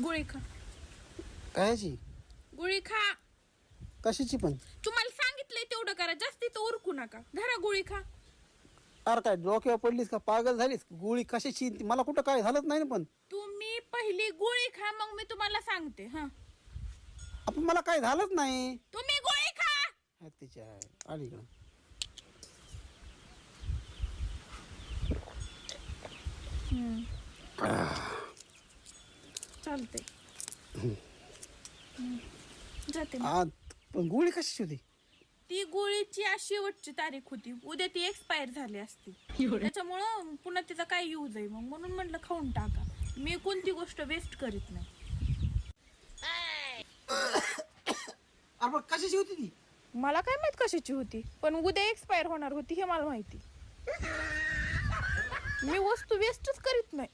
गोळी खा. कायची गोळी खा. कशाची पण? तुम्हाला सांगितलंय तेवढं करा, जास्ती तर उरकू नका. धरा गोळी खा. अरे काय डोक्यावर पडलीस का? पागल झालीस? गोळी कशाची? मला कुठं काय झालंच नाही ना. पण तुम्ही पहिली गोळी खा, मग मी तुम्हाला सांगते. हा, आपण मला काय झालंच नाही. तुम्ही गोळी खा. तिच्या अलीकडं चालते. जाते. आज पण गोळी कशाची होती? ती गोळीची आज शेवटची तारीख होती. उद्या ती एक्सपायर झाली असती, त्याच्यामुळं पुन्हा तिचा काय यूज आहे. मग म्हणून म्हटलं खाऊन टाका. मी कोणती गोष्ट वेस्ट करीत नाही. अरे पण कशाची होती ती? मला काय माहित कशाची होती, पण उद्या एक्सपायर होणार होती हे मला माहिती. मी वस्तू वेस्टच करीत नाही.